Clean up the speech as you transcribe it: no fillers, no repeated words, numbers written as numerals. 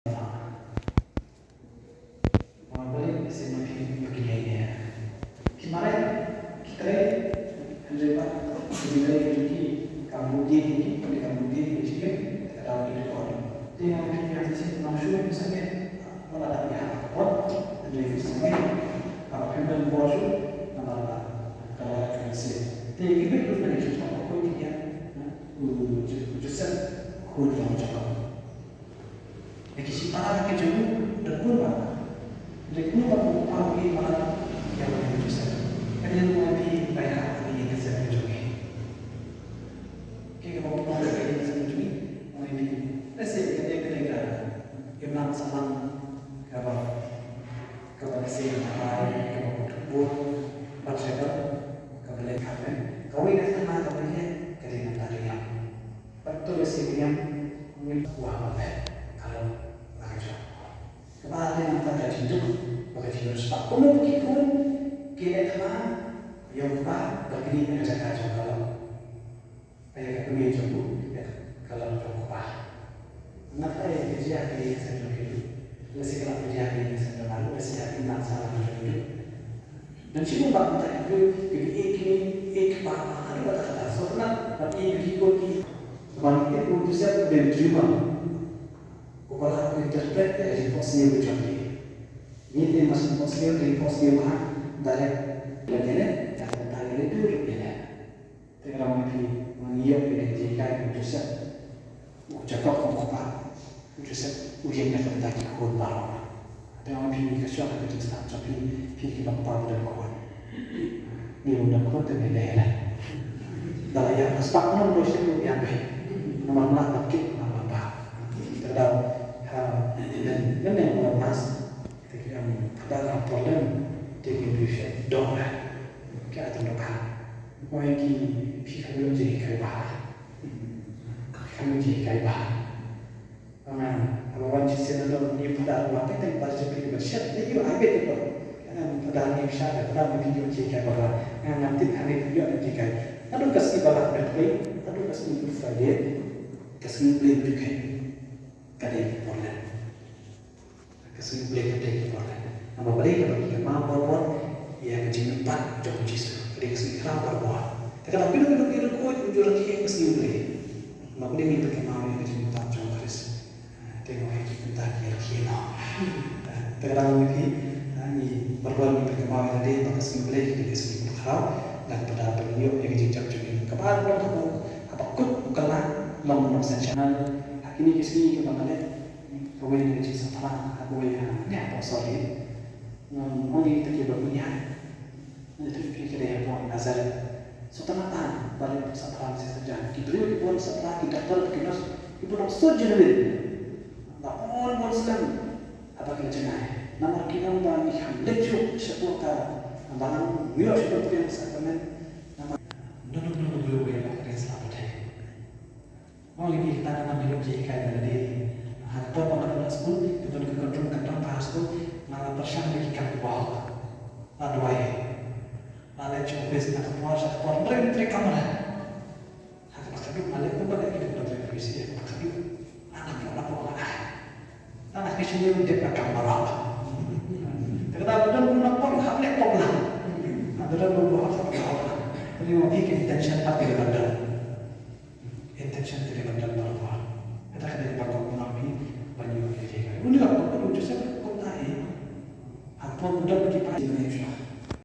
Boleh saya makin begini ya. Kemarin kita mencoba menilai lagi kemudian ini pada kemudian juga ada di luar. Dia yang sih maksudnya misalnya malah ada yang apa? Jadi misalnya apa yang bossu malah kalau kasih. Dia juga itu dari sesuatu kau dia, justru kau yang cakap. Jadi siapa yang jauh terbuka. Jadi aku pagi malam yang lebih besar. Kerana lebih banyak lagi yang saya tunjukkan. Kita mau apa lagi yang saya tunjukkan? Lebih. Nasi kita yang nak salam kabar saya hari kabar tubuh baca kabar kabar. Kau ini sama kabarnya kerana tadi yang betul sih yang wah kalau macam. Kemarin yang tanda hidup, bagi hidup sebab pun kita teman yang pak bagi ini ada kalau ayah kami jumpa kalau jumpa. Kenapa ya kerja ini saya hidup? Masih kalau kerja ini saya lalu masih ada masalah hidup. Dan semua bab kita itu jadi apa ada kata-kata soalnya tapi ikut sebab itu saya berjumpa. Kalau aku interpret dari posnya berjumpa. Ini masih posnya dari posnya mana dari belajarnya yang tentang itu berbeda. Tapi orang itu mengiyak dengan jika itu saya ucapkan apa, itu saya ujiannya tentang ikut baru. Ada orang pilih kesukaan itu tetap tapi pilih bapak dan kawan. Ini udah kuat dan beda lah. Dalam yang sebab nomor itu yang baik, nomor nak pakai nama bapak. Terdapat dan yang mas ketika pada problem dengan duit dolar kita tu nak orang yang fikir jadi kaya kami jadi kaya orang yang sedang ni pada apa yang pada jadi bersyat dia juga ada tu pada ni bisa pada video jadi kaya nanti hari video jadi kaya aduh kasih balak berkait aduh kasih berfaedah kasih beli berkait kadang problem kasih beli kadang problem apa balik bagi kemampuan ya kecil empat jauh jisu kadang kasih kerap berbuat tapi kalau kita kuat jujur lagi kasih beli maka dia minta kemampuan kecil empat jauh keris tengok itu minta kira-kira kadang lagi ni berbuat minta kemampuan tadi maka kasih beli kita kasih kerap dan pada beliau yang kecil jauh kepada aku apa kut kalah lama sensasional ini kisah kebanggaan kau yang kecil setelah aku yang ni apa sorry orang itu dia berpunya itu fikir dia buat nazar setelah balik setelah sejarah diberi pun setelah kita terkenal ibu nak sejarah lapor pun sekarang apa kerjanya nama kita orang yang lecu seputar barang mula sudah punya sekarang nama nunu beliau yang akan selamat orang ini kita nama hidup jadi kaya dari harta pengelola sekolah betul kekontrol kantor pastor malah persang lagi kat bawah adwai malah cuba nak puasa portret dari kamera hak pastor malah tu pada kita portret visi pastor anak anak kecil dia dekat kamera kita betul nampak hak laptop lah ada beberapa hak kamera jadi mungkin intention tapi ada intention tidak ada berapa kita kena bakal mengambil banyak kerja. Mula apa perlu justru kau tahu apa mudah bagi pelajar Indonesia.